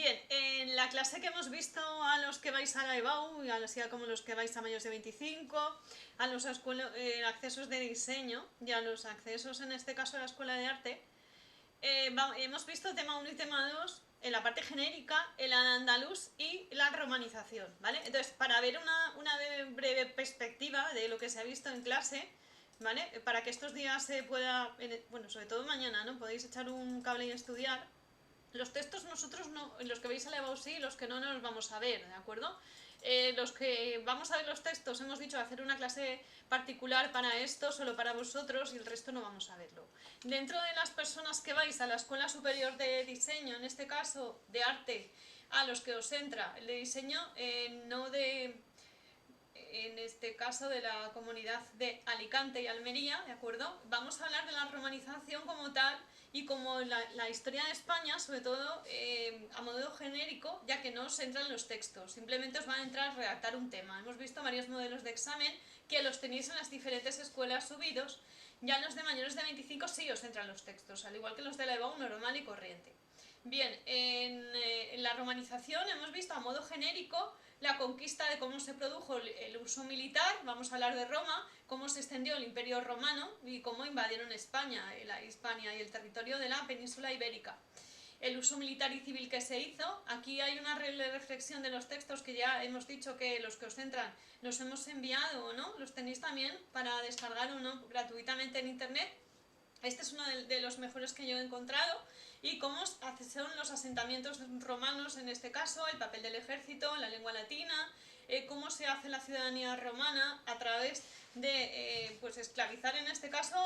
Bien, en la clase que hemos visto a los que vais a la EBAU, y así como los que vais a mayores de 25, a los accesos de diseño y a los accesos, en este caso, a la escuela de arte, hemos visto tema 1 y tema 2 en la parte genérica, el andaluz y la romanización, ¿vale? Entonces, para ver una breve perspectiva de lo que se ha visto en clase, ¿vale? Para que estos días se pueda, bueno, sobre todo mañana, ¿no? Podéis echar un cable y estudiar. Los textos nosotros no, los que veis a la sí, los que no, no los vamos a ver, ¿de acuerdo? Los que vamos a ver los textos, hemos dicho hacer una clase particular para esto, solo para vosotros, y el resto no vamos a verlo. Dentro de las personas que vais a la Escuela Superior de Diseño, en este caso de arte, a los que os entra el de diseño, no de en este caso de la comunidad de Alicante y Almería, ¿de acuerdo? Vamos a hablar de la romanización como tal y como la historia de España, sobre todo a modo genérico, ya que no os entran los textos, simplemente os va a entrar a redactar un tema. Hemos visto varios modelos de examen que los tenéis en las diferentes escuelas subidos, ya en los de mayores de 25 sí os entran los textos, al igual que los de la EBAU normal y corriente. Bien, en la romanización hemos visto a modo genérico la conquista de cómo se produjo el uso militar, vamos a hablar de Roma, cómo se extendió el imperio romano y cómo invadieron España, la Hispania y el territorio de la península ibérica. El uso militar y civil que se hizo, aquí hay una reflexión de los textos que ya hemos dicho que los que os entran los hemos enviado o no, los tenéis también para descargar o no gratuitamente en internet. Este es uno de los mejores que yo he encontrado y cómo son los asentamientos romanos en este caso, el papel del ejército, la lengua latina, cómo se hace la ciudadanía romana a través de pues esclavizar en este caso,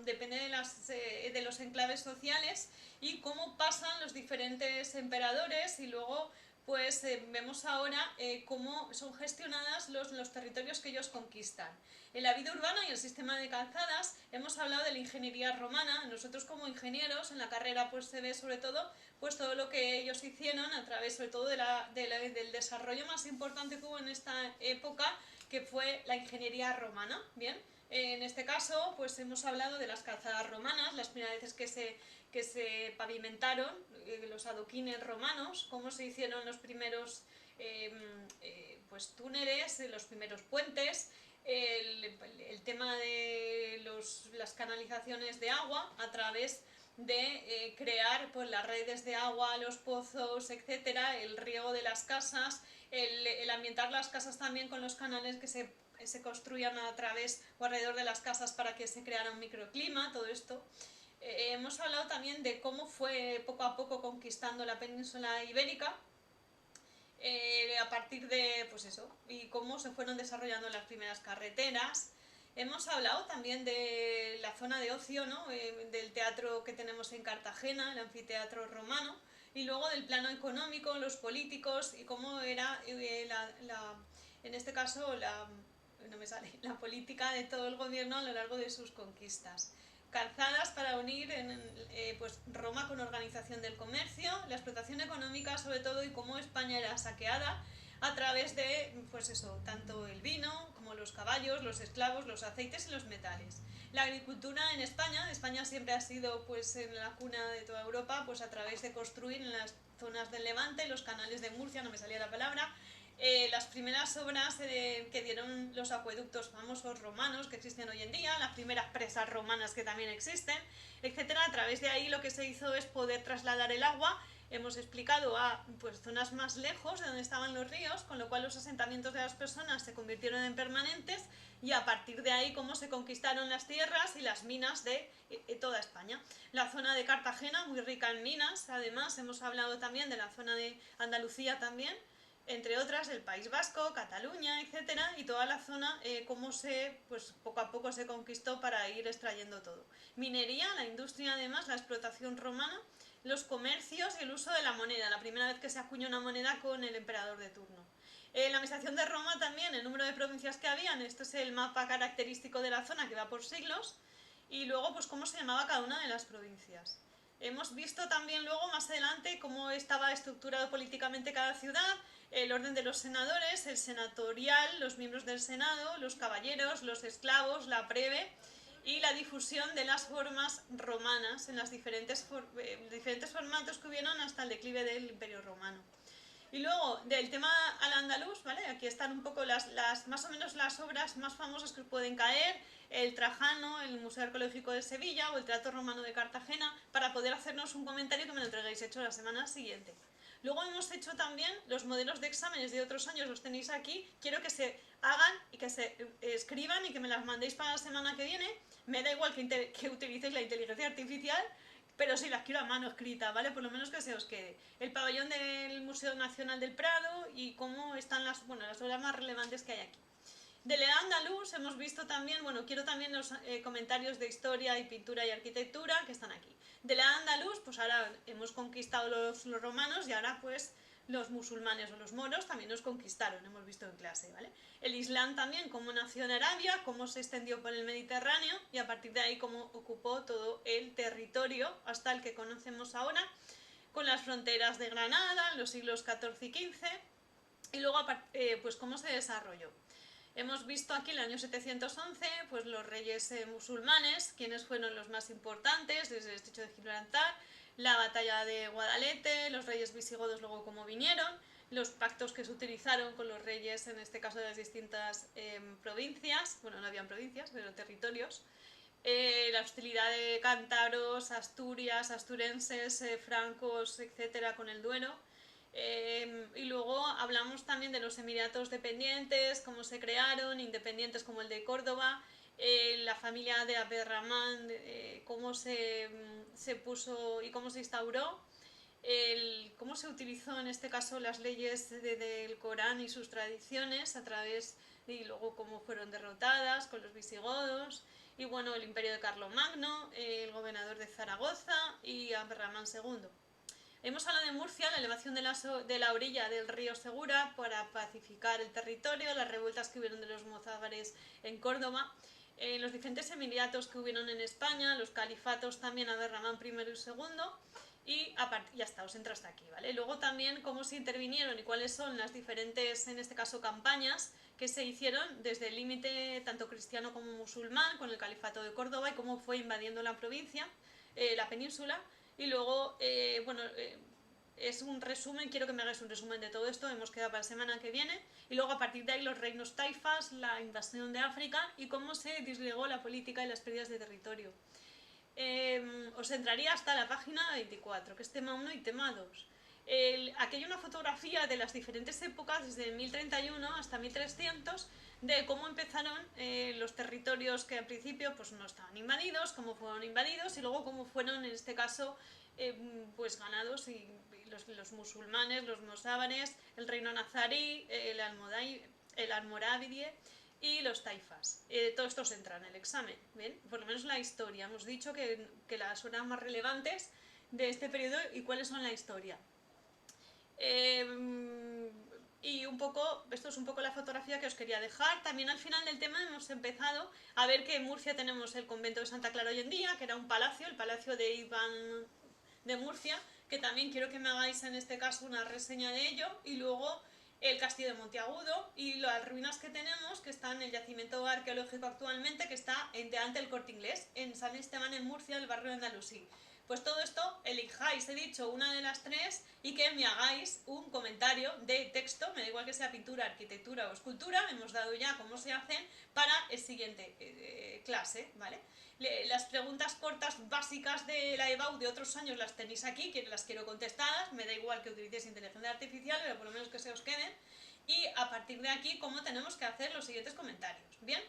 depende de los enclaves sociales y cómo pasan los diferentes emperadores y luego pues vemos ahora cómo son gestionadas los territorios que ellos conquistan. En la vida urbana y el sistema de calzadas hemos hablado de la ingeniería romana. Nosotros como ingenieros en la carrera pues se ve sobre todo pues todo lo que ellos hicieron a través sobre todo del desarrollo más importante que hubo en esta época, que fue la ingeniería romana. Bien, en este caso pues hemos hablado de las calzadas romanas, las primeras veces que se pavimentaron, los adoquines romanos, cómo se hicieron los primeros pues túneles, los primeros puentes, el tema de las canalizaciones de agua a través de crear pues, las redes de agua, los pozos, etcétera, el riego de las casas, el ambientar las casas también con los canales que se construían a través o alrededor de las casas para que se creara un microclima, todo esto. Hemos hablado también de cómo fue poco a poco conquistando la península ibérica, a partir de, pues eso, y cómo se fueron desarrollando las primeras carreteras. Hemos hablado también de la zona de ocio, ¿no? Del teatro que tenemos en Cartagena, el anfiteatro romano, y luego del plano económico, los políticos y cómo era en este caso no me sale, la política de todo el gobierno a lo largo de sus conquistas. Calzadas para unir pues Roma con organización del comercio, la explotación económica sobre todo y cómo España era saqueada a través de, pues eso, tanto el vino como los caballos, los esclavos, los aceites y los metales. La agricultura en España siempre ha sido pues en la cuna de toda Europa, pues a través de construir en las zonas del Levante, los canales de Murcia, no me salía la palabra, las primeras obras que dieron los acueductos famosos romanos que existen hoy en día, las primeras presas romanas que también existen, etcétera. A través de ahí lo que se hizo es poder trasladar el agua, hemos explicado, a pues, zonas más lejos de donde estaban los ríos, con lo cual los asentamientos de las personas se convirtieron en permanentes y a partir de ahí cómo se conquistaron las tierras y las minas de toda España. La zona de Cartagena, muy rica en minas, además hemos hablado también de la zona de Andalucía también, entre otras el País Vasco, Cataluña, etcétera, y toda la zona, cómo pues poco a poco se conquistó para ir extrayendo todo. Minería, la industria además, la explotación romana, los comercios y el uso de la moneda, la primera vez que se acuñó una moneda con el emperador de turno. La administración de Roma también, el número de provincias que habían, este es el mapa característico de la zona que va por siglos, y luego pues cómo se llamaba cada una de las provincias. Hemos visto también luego más adelante cómo estaba estructurado políticamente cada ciudad, el orden de los senadores, el senatorial, los miembros del Senado, los caballeros, los esclavos, la plebe y la difusión de las formas romanas en los diferentes formatos que hubieron hasta el declive del Imperio Romano. Y luego, del tema al andaluz, ¿vale? Aquí están un poco más o menos las obras más famosas que os pueden caer, el Trajano, el Museo Arqueológico de Sevilla o el Teatro Romano de Cartagena, para poder hacernos un comentario que me lo traigáis hecho la semana siguiente. Luego hemos hecho también los modelos de exámenes de otros años, los tenéis aquí. Quiero que se hagan y que se escriban y que me las mandéis para la semana que viene. Me da igual que utilicéis la inteligencia artificial, pero sí las quiero a mano escrita, ¿vale? Por lo menos que se os quede. El pabellón del Museo Nacional del Prado y cómo están las obras más relevantes que hay aquí. Del andaluz hemos visto también, quiero también los comentarios de historia y pintura y arquitectura que están aquí. Del andaluz, pues ahora hemos conquistado los romanos y ahora pues los musulmanes o los moros también nos conquistaron, hemos visto en clase, ¿vale? El Islam también, cómo nació en Arabia, cómo se extendió por el Mediterráneo y a partir de ahí cómo ocupó todo el territorio hasta el que conocemos ahora, con las fronteras de Granada en los siglos XIV y XV, y luego pues cómo se desarrolló. Hemos visto aquí en el año 711 pues los reyes musulmanes, quienes fueron los más importantes desde el estrecho de Gibraltar, la batalla de Guadalete, los reyes visigodos luego cómo vinieron, los pactos que se utilizaron con los reyes, en este caso de las distintas provincias, bueno, no habían provincias, pero territorios, la hostilidad de cántabros, Asturias, asturenses, francos, etcétera, con el Duero. Y luego hablamos también de los emiratos dependientes, cómo se crearon, independientes como el de Córdoba, la familia de Abderramán, cómo se puso y cómo se instauró, cómo se utilizó en este caso las leyes del Corán y sus tradiciones a través, y luego cómo fueron derrotadas con los visigodos, y bueno, el imperio de Carlomagno, el gobernador de Zaragoza y Abderramán II. Hemos hablado de Murcia, la elevación de la orilla del río Segura para pacificar el territorio, las revueltas que hubieron de los mozáraves en Córdoba, los diferentes emiratos que hubieron en España, los califatos también Abderramán I y II, y ya está, os entro hasta aquí, ¿vale? Luego también cómo se intervinieron y cuáles son las diferentes, en este caso, campañas que se hicieron desde el límite tanto cristiano como musulmán con el califato de Córdoba y cómo fue invadiendo la provincia, la península. Y luego, es un resumen, quiero que me hagáis un resumen de todo esto, hemos quedado para la semana que viene, y luego a partir de ahí los reinos taifas, la invasión de África y cómo se disgregó la política y las pérdidas de territorio. Os entraría hasta la página 24, que es tema 1 y tema 2. Aquí hay una fotografía de las diferentes épocas, desde 1031 hasta 1300, de cómo empezaron los territorios que al principio pues no estaban invadidos, cómo fueron invadidos y luego cómo fueron en este caso pues ganados y los musulmanes, los mozáraves, el reino nazarí, el almorávide y los taifas. Todo esto se entra en el examen, ¿bien? Por lo menos la historia. Hemos dicho que las horas más relevantes de este periodo y cuáles son la historia. Y un poco, esto es un poco la fotografía que os quería dejar. También al final del tema hemos empezado a ver que en Murcia tenemos el convento de Santa Clara hoy en día, que era un palacio, el palacio de Iván de Murcia, que también quiero que me hagáis en este caso una reseña de ello, y luego el castillo de Monteagudo y las ruinas que tenemos, que están en el yacimiento arqueológico actualmente, que está ante el Corte Inglés, en San Esteban, en Murcia, el barrio de Andalusí. Pues todo esto, elijáis, he dicho, una de las tres y que me hagáis un comentario de texto, me da igual que sea pintura, arquitectura o escultura, hemos dado ya cómo se hacen para el siguiente clase, ¿vale? Las preguntas cortas básicas de la EBAU de otros años las tenéis aquí, que las quiero contestadas, me da igual que utilicéis inteligencia artificial, pero por lo menos que se os queden, y a partir de aquí cómo tenemos que hacer los siguientes comentarios, ¿bien?